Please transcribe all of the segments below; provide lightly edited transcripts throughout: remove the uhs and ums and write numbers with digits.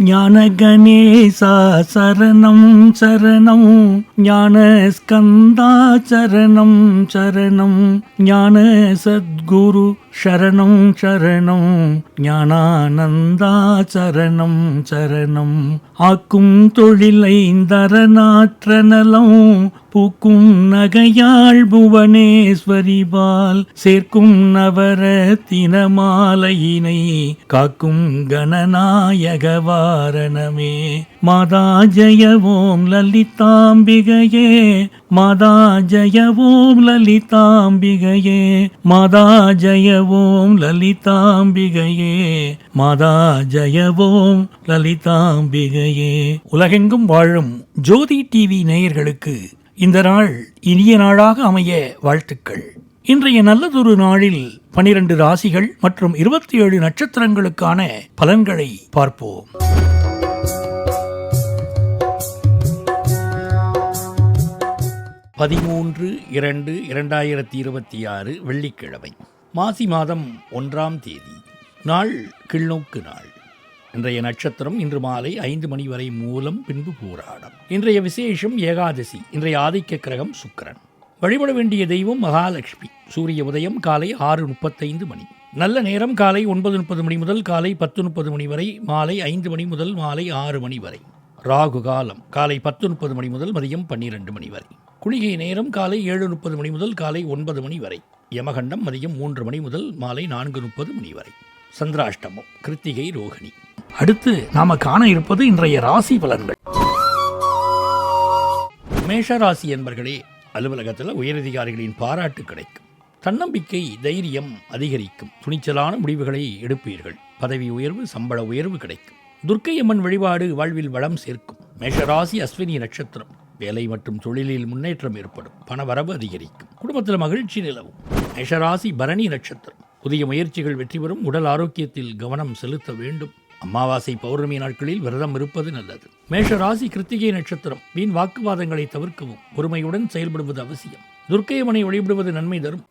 ஞானகணேசா சரணம் சரணம், ஞானஸ்கந்தா சரணம் சரணம், ஞான சத்குரு சரணம் சரணம், ஞானானந்தா சரணம் சரணம். ஆக்கும் தொழிலைந்தரநாற்ற நலம், பூக்கும் நகையாள் புவனேஸ்வரிபால், சேர்க்கும் நவரத்தின மாலையினை காக்கும் கணநாயக வாரணமே. மாதா ஜெய ஓம் லலிதாம்பிகையே, மாதா ஜெய ஓம் லலிதாம்பிகையே, மாதா ஜெய ஓம் லலிதாம்பிகையே, மாதா ஜெய ஓம் லலிதாம்பிகையே. உலகெங்கும் வாழும் ஜோதி டிவி நேயர்களுக்கு இந்த நாள் இனிய நாளாக அமைய வாழ்த்துக்கள். இன்றைய நல்லதொரு நாளில் 12 ராசிகள் மற்றும் 27 நட்சத்திரங்களுக்கான பலன்களை பார்ப்போம். பதிமூன்று 2/2026 வெள்ளிக்கிழமை, மாசி மாதம் 1ஆம் தேதி. நாள் கிள்நோக்கு நாள். இன்றைய நட்சத்திரம் இன்று மாலை 5 மணி வரை மூலம், பின்பு பூராடம். இன்றைய விசேஷம் ஏகாதசி. இன்றைய ஆதிக்க கிரகம் சுக்கிரன். வழிபட வேண்டிய தெய்வம் மகாலட்சுமி. சூரிய உதயம் காலை 6:35 மணி. நல்ல நேரம் காலை 9:30 மணி முதல் காலை 10:30 மணி வரை, மாலை 5 மணி முதல் மாலை 6 மணி வரை. ராகு காலம் காலை 10:30 மணி முதல் மதியம் 12 மணி வரை. குளிகை நேரம் காலை 7:30 மணி முதல் காலை 9 மணி வரை. யமகண்டம் மதியம் 3 மணி முதல் மாலை 4:30 மணி வரை. சந்திராஷ்டமம் கிருத்திகை ரோகிணி. அடுத்து நாம காண இருப்பது இன்றைய ராசி பலன்கள். மேஷராசி என்பர்களே, அலுவலகத்தில் உயரதிகாரிகளின் பாராட்டு கிடைக்கும். தன்னம்பிக்கை தைரியம் அதிகரிக்கும். துணிச்சலான முடிவுகளை எடுப்பீர்கள். பதவி உயர்வு சம்பள உயர்வு கிடைக்கும். துர்க்கையம்மன் வழிபாடு வாழ்வில் வளம் சேர்க்கும். மேஷராசி அஸ்வினி நட்சத்திரம். வேலை மற்றும் தொழிலில் முன்னேற்றம் ஏற்படும். பணவரவு அதிகரிக்கும். குடும்பத்தில் மகிழ்ச்சி நிலவும். மேஷராசி பரணி நட்சத்திரம். புதிய முயற்சிகள் வெற்றி பெறும். உடல் ஆரோக்கியத்தில் கவனம் செலுத்த வேண்டும். அமாவாசை பௌர்ணமி நாட்களில் விரதம் இருப்பது நல்லது. மேஷராசி கிருத்திகை நட்சத்திரம். வீண் வாக்குவாதங்களை தவிர்க்கவும். பொறுமையுடன் செயல்படுவது அவசியம். துர்க்கையம்மனை வழிபடுவது நன்மை தரும்.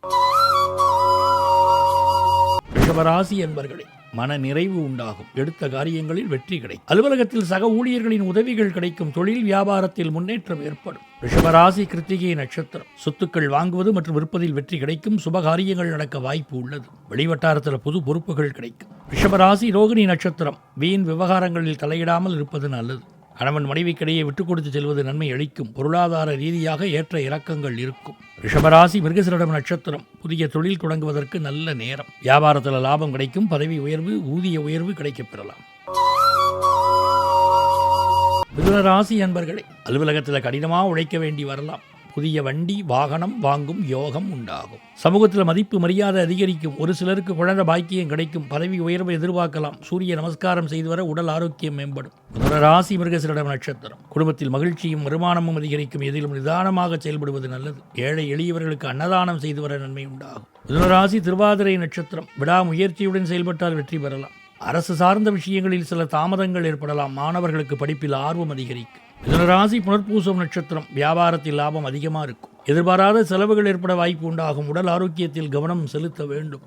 ரிஷபராசி என்பர்களே, மன நிறைவு உண்டாகும். எடுத்த காரியங்களில் வெற்றி கிடைக்கும். அலுவலகத்தில் சக ஊழியர்களின் உதவிகள் கிடைக்கும். தொழில் வியாபாரத்தில் முன்னேற்றம் ஏற்படும். ரிஷபராசி கிருத்திகை நட்சத்திரம். சொத்துக்கள் வாங்குவது மற்றும் விற்பதில் வெற்றி கிடைக்கும். சுபகாரியங்கள் நடக்க வாய்ப்பு உள்ளது. வெளிவட்டாரத்தில் புது பொறுப்புகள் கிடைக்கும். ரிஷபராசி ரோகிணி நட்சத்திரம். வீண் விவகாரங்களில் தலையிடாமல் இருப்பது நல்லது. கணவன் மனைவிக்கிடையே விட்டுக் கொடுத்து செல்வது நன்மை அளிக்கும். பொருளாதார ரீதியாக ஏற்ற இறக்கங்கள் இருக்கும். ரிஷபராசி மிருகசீரிடம் நட்சத்திரம். புதிய தொழில் தொடங்குவதற்கு நல்ல நேரம். வியாபாரத்தில் லாபம் கிடைக்கும். பதவி உயர்வு ஊதிய உயர்வு கிடைக்கப் பெறலாம். மிதுனராசி என்பர்களே, அலுவலகத்தில் கடினமாக உழைக்க வேண்டி வரலாம். புதிய வண்டி வாகனம் வாங்கும் யோகம் உண்டாகும். சமூகத்தில் மதிப்பு மரியாதை அதிகரிக்கும். ஒரு சிலருக்கு குழந்தை பாக்கியம் கிடைக்கும். பதவி உயர்வை எதிர்பார்க்கலாம். சூரிய நமஸ்காரம் செய்து வர உடல் ஆரோக்கியம் மேம்படும். மிதுனராசி மிருகசீரிடம் நட்சத்திரம். குடும்பத்தில் மகிழ்ச்சியும் வருமானமும் அதிகரிக்கும். எதிலும் நிதானமாக செயல்படுவது நல்லது. ஏழை எளியவர்களுக்கு அன்னதானம் செய்து வர நன்மை உண்டாகும். மிதுனராசி திருவாதிரை நட்சத்திரம். விடாமுயற்சியுடன் செயல்பட்டால் வெற்றி பெறலாம். அரசு சார்ந்த விஷயங்களில் சில தாமதங்கள் ஏற்படலாம். மாணவர்களுக்கு படிப்பில் ஆர்வம் அதிகரிக்கும். மிதுனராசி புனர்பூசம் நட்சத்திரம். வியாபாரத்தில் லாபம் அதிகமாக இருக்கும். எதிர்பாராத செலவுகள் ஏற்பட வாய்ப்பு உண்டாகும். உடல் ஆரோக்கியத்தில் கவனம் செலுத்த வேண்டும்.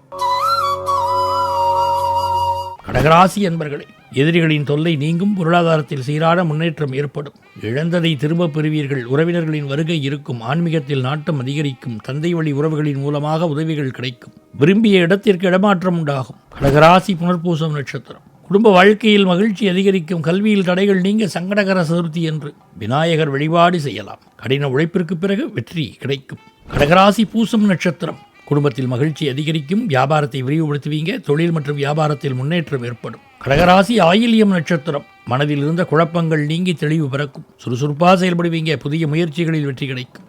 கடகராசி என்பர்களே, எதிரிகளின் தொல்லை நீங்கும். பொருளாதாரத்தில் சீரான முன்னேற்றம் ஏற்படும். இழந்ததை திரும்பப் பெறுவீர்கள். உறவினர்களின் வருகை இருக்கும். ஆன்மீகத்தில் நாட்டம் அதிகரிக்கும். தந்தை வழி உறவுகளின் மூலமாக உதவிகள் கிடைக்கும். விரும்பிய இடத்திற்கு இடமாற்றம் உண்டாகும். கடகராசி புனர்பூசம் நட்சத்திரம். குடும்ப வாழ்க்கையில் மகிழ்ச்சி அதிகரிக்கும். கல்வியில் தடைகள் நீங்க சங்கடகர சதுர்த்தி என்று விநாயகர் வழிபாடு செய்யலாம். கடின உழைப்பிற்கு பிறகு வெற்றி கிடைக்கும். கடகராசி பூசம் நட்சத்திரம். குடும்பத்தில் மகிழ்ச்சி அதிகரிக்கும். வியாபாரத்தை விரிவுபடுத்துவீங்க. தொழில் மற்றும் வியாபாரத்தில் முன்னேற்றம் ஏற்படும். கடகராசி ஆயில்யம் நட்சத்திரம். மனதில் இருந்த குழப்பங்கள் நீங்கி தெளிவு பிறக்கும். சுறுசுறுப்பாக செயல்படுவீங்க. புதிய முயற்சிகளில் வெற்றி கிடைக்கும்.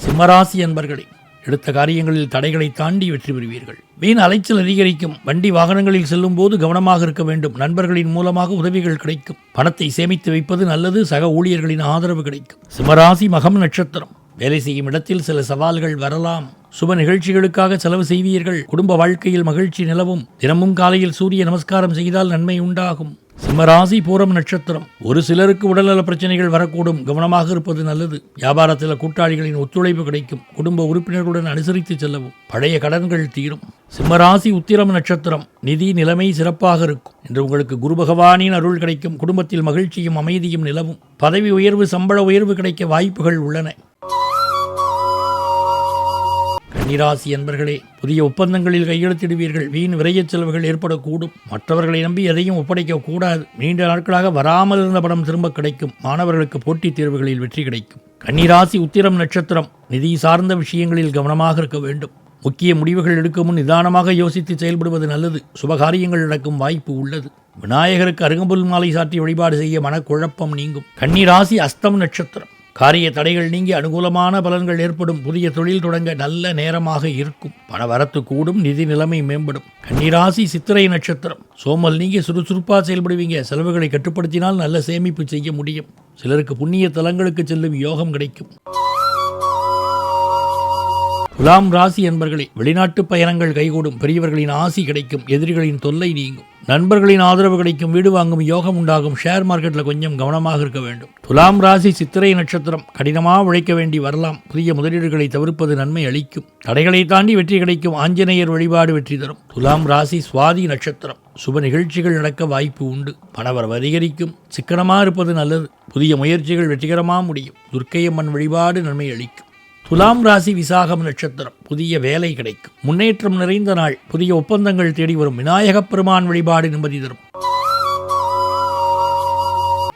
சிம்மராசி என்பர்களே, எடுத்த காரியங்களில் தடைகளை தாண்டி வெற்றி பெறுவீர்கள். வீண் அலைச்சல் அதிகரிக்கும். வண்டி வாகனங்களில் செல்லும் போது கவனமாக இருக்க வேண்டும். நண்பர்களின் மூலமாக உதவிகள் கிடைக்கும். பணத்தை சேமித்து வைப்பது நல்லது. சக ஊழியர்களின் ஆதரவு கிடைக்கும். சிம்மராசி மகம் நட்சத்திரம். வேலை செய்யும் இடத்தில் சில சவால்கள் வரலாம். சுப நிகழ்ச்சிகளுக்காக செலவு செய்வீர்கள். குடும்ப வாழ்க்கையில் மகிழ்ச்சி நிலவும். தினமும் காலையில் சூரிய நமஸ்காரம் செய்தால் நன்மை உண்டாகும். சிம்மராசி பூரம் நட்சத்திரம். ஒரு சிலருக்கு உடல்நல பிரச்சனைகள் வரக்கூடும், கவனமாக இருப்பது நல்லது. வியாபாரத்தில் கூட்டாளிகளின் ஒத்துழைப்பு கிடைக்கும். குடும்ப உறுப்பினர்களுடன் அனுசரித்து செல்லவும். பழைய கடன்கள் தீரும். சிம்மராசி உத்திரம் நட்சத்திரம். நிதி நிலைமை சிறப்பாக இருக்கும். இன்று உங்களுக்கு குரு பகவானின் அருள் கிடைக்கும். குடும்பத்தில் மகிழ்ச்சியும் அமைதியும் நிலவும். பதவி உயர்வு, சம்பள உயர்வு கிடைக்க வாய்ப்புகள் உள்ளன. கன்னிராசி என்பர்களே, புதிய ஒப்பந்தங்களில் கையெழுத்திடுவீர்கள். வீண் விரையச் செலவுகள் ஏற்படக்கூடும். மற்றவர்களை நம்பி எதையும் ஒப்படைக்க கூடாது. நீண்ட நாட்களாக வராமல் இருந்த பணம் திரும்ப கிடைக்கும். மாணவர்களுக்கு போட்டித் தேர்வுகளில் வெற்றி கிடைக்கும். கன்னிராசி உத்திரம் நட்சத்திரம். நிதி சார்ந்த விஷயங்களில் கவனமாக இருக்க வேண்டும். முக்கிய முடிவுகள் எடுக்கும் முன் நிதானமாக யோசித்து செயல்படுவது நல்லது. சுபகாரியங்கள் நடக்கும் வாய்ப்பு உள்ளது. விநாயகருக்கு அருகம்புல் மாலை சாற்றி வழிபாடு செய்ய மனக்குழப்பம் நீங்கும். கன்னிராசி அஸ்தம் நட்சத்திரம். காரிய தடைகள் நீங்கி அனுகூலமான பலன்கள் ஏற்படும். புதிய தொழில் தொடங்க நல்ல நேரமாக இருக்கும். பணவரத்து கூடும். நிதி நிலைமை மேம்படும். கன்னிராசி சித்திரை நட்சத்திரம். சோமல் நீங்கி சுறுசுறுப்பாக செயல்படுவீங்க. செலவுகளை கட்டுப்படுத்தினால் நல்ல சேமிப்பு செய்ய முடியும். சிலருக்கு புண்ணிய தலங்களுக்கு செல்லும் யோகம் கிடைக்கும். துலாம் ராசி என்பர்களே, வெளிநாட்டு பயணங்கள் கைகூடும். பெரியவர்களின் ஆசி கிடைக்கும். எதிரிகளின் தொல்லை நீங்கும். நண்பர்களின் ஆதரவு கிடைக்கும். வீடு வாங்கும் யோகம் உண்டாகும். ஷேர் மார்க்கெட்டில் கொஞ்சம் கவனமாக இருக்க வேண்டும். துலாம் ராசி சித்திரை நட்சத்திரம். கடினமாக உழைக்க வேண்டி வரலாம். புதிய முதலீடுகளை தவிர்ப்பது நன்மை அளிக்கும். தடைகளை தாண்டி வெற்றி கிடைக்கும். ஆஞ்சநேயர் வழிபாடு வெற்றி தரும். துலாம் ராசி சுவாதி நட்சத்திரம். சுப நிகழ்ச்சிகள் நடக்க வாய்ப்பு உண்டு. பணவரவு அதிகரிக்கும். சிக்கனமாக இருப்பது நல்லது. புதிய முயற்சிகள் வெற்றிகரமாக முடியும். துர்க்கையம்மன் வழிபாடு நன்மை அளிக்கும். துலாம் ராசி விசாகம் நட்சத்திரம். புதிய வேலை கிடைக்கும். முன்னேற்றம் நிறைந்த நாள். புதிய ஒப்பந்தங்கள் தேடி வரும். விநாயகப் பெருமான் வழிபாடு நிம்மதி தரும்.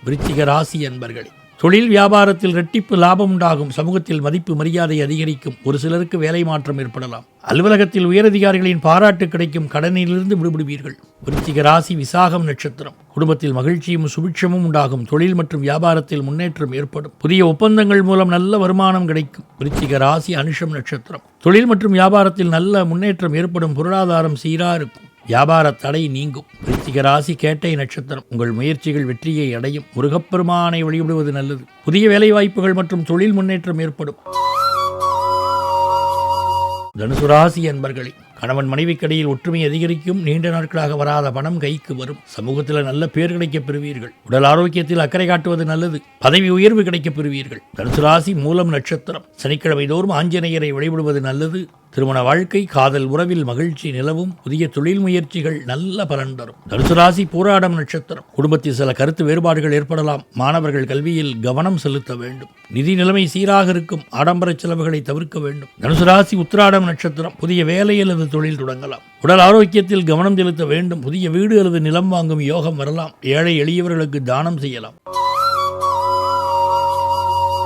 விருச்சிக ராசி என்பர்களே, தொழில் வியாபாரத்தில் இரட்டிப்பு லாபம் உண்டாகும். சமூகத்தில் மதிப்பு மரியாதை அதிகரிக்கும். ஒரு சிலருக்கு வேலை மாற்றம் ஏற்படலாம். அலுவலகத்தில் உயரதிகாரிகளின் பாராட்டு கிடைக்கும். கடனிலிருந்து விடுபடுவீர்கள். விருச்சிக ராசி விசாகம் நட்சத்திரம். குடும்பத்தில் மகிழ்ச்சியும் சுபிட்சமும் உண்டாகும். தொழில் மற்றும் வியாபாரத்தில் முன்னேற்றம் ஏற்படும். புதிய ஒப்பந்தங்கள் மூலம் நல்ல வருமானம் கிடைக்கும். விருச்சிக ராசி அனுஷம் நட்சத்திரம். தொழில் மற்றும் வியாபாரத்தில் நல்ல முன்னேற்றம் ஏற்படும். பொருளாதாரம் சீராக இருக்கும். வியாபார தடை நீங்கும். விருச்சிக ராசி கேட்டை நட்சத்திரம். உங்கள் முயற்சிகள் வெற்றியை அடையும். முருகப்பெருமானை வழிபடுவது நல்லது. புதிய வேலை வாய்ப்புகள் மற்றும் தொழில் முன்னேற்றம் ஏற்படும். தனுசு ராசி என்பர்களே, கணவன் மனைவிக்கிடையில் ஒற்றுமை அதிகரிக்கும். நீண்ட நாட்களாக வராத பணம் கைக்கு வரும். சமூகத்தில் நல்ல பேர் கிடைக்கப் பெறுவீர்கள். உடல் ஆரோக்கியத்தில் அக்கறை காட்டுவது நல்லது. பதவி உயர்வு கிடைக்கப் பெறுவீர்கள். தனுசு ராசி மூலம் நட்சத்திரம். சனிக்கிழமை தோறும் ஆஞ்சநேயரை வழிபடுவது நல்லது. திருமண வாழ்க்கை, காதல் உறவில் மகிழ்ச்சி நிலவும். புதிய தொழில் முயற்சிகள் நல்ல பலன் தரும். தனுசு ராசி பூராடம் நட்சத்திரம். குடும்பத்தில் சில கருத்து வேறுபாடுகள் ஏற்படலாம். மாணவர்கள் கல்வியில் கவனம் செலுத்த வேண்டும். நிதி நிலைமை சீராக இருக்கும். ஆடம்பர செலவுகளை தவிர்க்க வேண்டும். தனுசு ராசி உத்திராடம் நட்சத்திரம். புதிய வேலை அல்லது தொழில் தொடங்கலாம். உடல் ஆரோக்கியத்தில் கவனம் செலுத்த வேண்டும். புதிய வீடு அல்லது நிலம் வாங்கும் யோகம் வரலாம். ஏழை எளியவர்களுக்கு தானம் செய்யலாம்.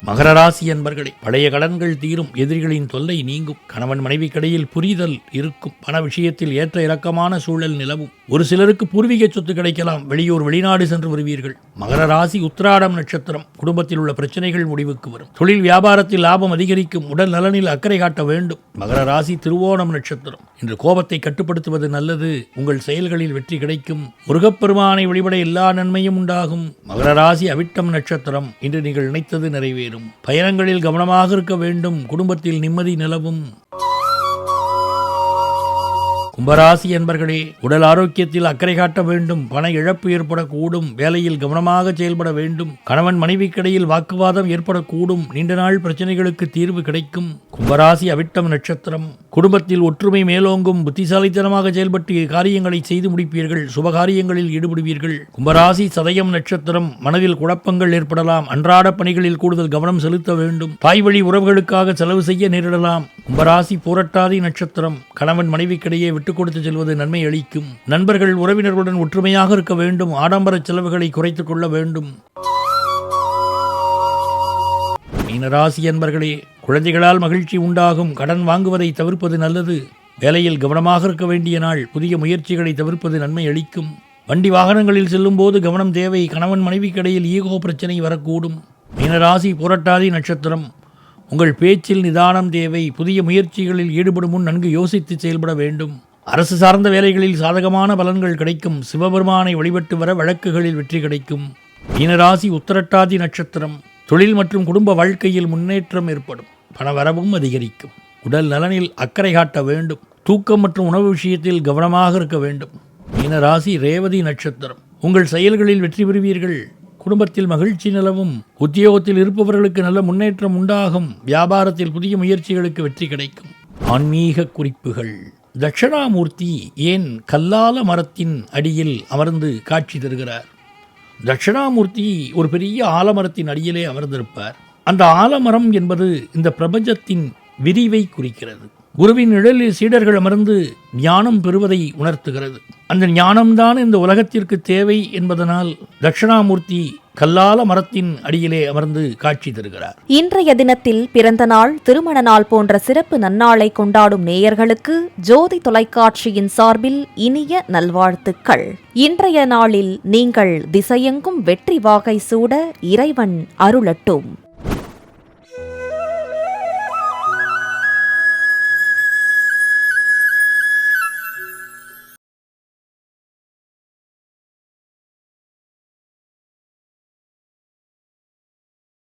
மகர ராசி என்பர்களே, பழைய கடன்கள் தீரும். எதிரிகளின் தொல்லை நீங்கும். கணவன் மனைவிக்கிடையில் புரிதல் இருக்கும். பண விஷயத்தில் ஏற்ற இறக்கமான சூழல் நிலவும். ஒரு சிலருக்கு பூர்வீக சொத்து கிடைக்கலாம். வெளியூர் வெளிநாடு சென்று வருவீர்கள். மகர ராசி உத்திராடம் நட்சத்திரம். குடும்பத்தில் உள்ள பிரச்சனைகள் முடிவுக்கு வரும். தொழில் வியாபாரத்தில் லாபம் அதிகரிக்கும். உடல் நலனில் அக்கறை காட்ட வேண்டும். மகர ராசி திருவோணம் நட்சத்திரம். இன்று கோபத்தை கட்டுப்படுத்துவது நல்லது. உங்கள் செயல்களில் வெற்றி கிடைக்கும். முருகப்பெருமானை வழிபட எல்லா நன்மையும் உண்டாகும். மகர ராசி அவிட்டம் நட்சத்திரம். இன்று நீங்கள் நினைத்தது நிறைவேறும். பயணங்களில் கவனமாக இருக்க வேண்டும். குடும்பத்தில் நிம்மதி நிலவும். கும்பராசி என்பர்களே, உடல் ஆரோக்கியத்தில் அக்கறை காட்ட வேண்டும். பண இழப்பு ஏற்படக்கூடும். வேலையில் கவனமாக செயல்பட வேண்டும். கணவன் மனைவிக்கிடையில் வாக்குவாதம் ஏற்படக்கூடும். நீண்ட நாள் பிரச்சனைகளுக்கு தீர்வு கிடைக்கும். கும்பராசி அவிட்டம் நட்சத்திரம். குடும்பத்தில் ஒற்றுமை மேலோங்கும். புத்திசாலித்தனமாக செயல்பட்டு காரியங்களை செய்து முடிப்பீர்கள். சுபகாரியங்களில் ஈடுபடுவீர்கள். கும்பராசி சதயம் நட்சத்திரம். மனதில் குழப்பங்கள் ஏற்படலாம். அன்றாட பணிகளில் கூடுதல் கவனம் செலுத்த வேண்டும். தாய் வழி உறவுகளுக்காக செலவு செய்ய நேரிடலாம். கும்பராசி பூரட்டாதி நட்சத்திரம். கணவன் மனைவிக்கிடையே விட்டுக் கொடுத்து செல்வது நன்மை அளிக்கும். நண்பர்கள் உறவினர்களுடன் ஒற்றுமையாக இருக்க வேண்டும். ஆடம்பர செலவுகளை குறைத்துக் கொள்ள வேண்டும். மீனராசி என்பர்களே, குழந்தைகளால் மகிழ்ச்சி உண்டாகும். கடன் வாங்குவதை தவிர்ப்பது நல்லது. வேலையில் கவனமாக இருக்க வேண்டிய நாள். புதிய முயற்சிகளை தவிர்ப்பது நன்மை அளிக்கும். வண்டி வாகனங்களில் செல்லும் போது கவனம் தேவை. கணவன் மனைவிக்கிடையில் ஈகோ பிரச்சனை வரக்கூடும். மீனராசி புரட்டாதி நட்சத்திரம். உங்கள் பேச்சில் நிதானம் தேவை. புதிய முயற்சிகளில் ஈடுபடும் முன் நன்கு யோசித்து செயல்பட வேண்டும். அரசு சார்ந்த வேலைகளில் சாதகமான பலன்கள் கிடைக்கும். சிவபெருமானை வழிபட்டு வர வழக்குகளில் வெற்றி கிடைக்கும். மீனராசி உத்திரட்டாதி நட்சத்திரம். தொழில் மற்றும் குடும்ப வாழ்க்கையில் முன்னேற்றம் ஏற்படும். பணவரவும் அதிகரிக்கும். உடல் நலனில் அக்கறை காட்ட வேண்டும். தூக்கம் மற்றும் உணவு விஷயத்தில் கவனமாக இருக்க வேண்டும். மீனராசி ரேவதி நட்சத்திரம். உங்கள் செயல்களில் வெற்றி பெறுவீர்கள். குடும்பத்தில் மகிழ்ச்சி நிலவும். உத்தியோகத்தில் இருப்பவர்களுக்கு நல்ல முன்னேற்றம் உண்டாகும். வியாபாரத்தில் புதிய முயற்சிகளுக்கு வெற்றி கிடைக்கும். ஆன்மீக குறிப்புகள். தட்சிணாமூர்த்தி ஏன் கல்லால மரத்தின் அடியில் அமர்ந்து காட்சி தருகிறார்? தட்சிணாமூர்த்தி ஒரு பெரிய ஆலமரத்தின் அடியிலே அமர்ந்திருப்பார். அந்த ஆலமரம் என்பது இந்த பிரபஞ்சத்தின் விரிவை குறிக்கிறது. குருவின் நிழலில் சீடர்கள் அமர்ந்து ஞானம் பெறுவதை உணர்த்துகிறது. அந்த ஞானம்தான் இந்த உலகத்திற்கு தேவை என்பதனால் தட்சிணாமூர்த்தி கல்லால மரத்தின் அடியிலே அமர்ந்து காட்சி தருகிறார். இன்றைய தினத்தில் பிறந்த நாள், திருமண நாள் போன்ற சிறப்பு நன்னாளை கொண்டாடும் நேயர்களுக்கு ஜோதி தொலைக்காட்சியின் சார்பில் இனிய நல்வாழ்த்துக்கள். இன்றைய நாளில் நீங்கள் திசையெங்கும் வெற்றி வாகை சூட இறைவன் அருளட்டும்.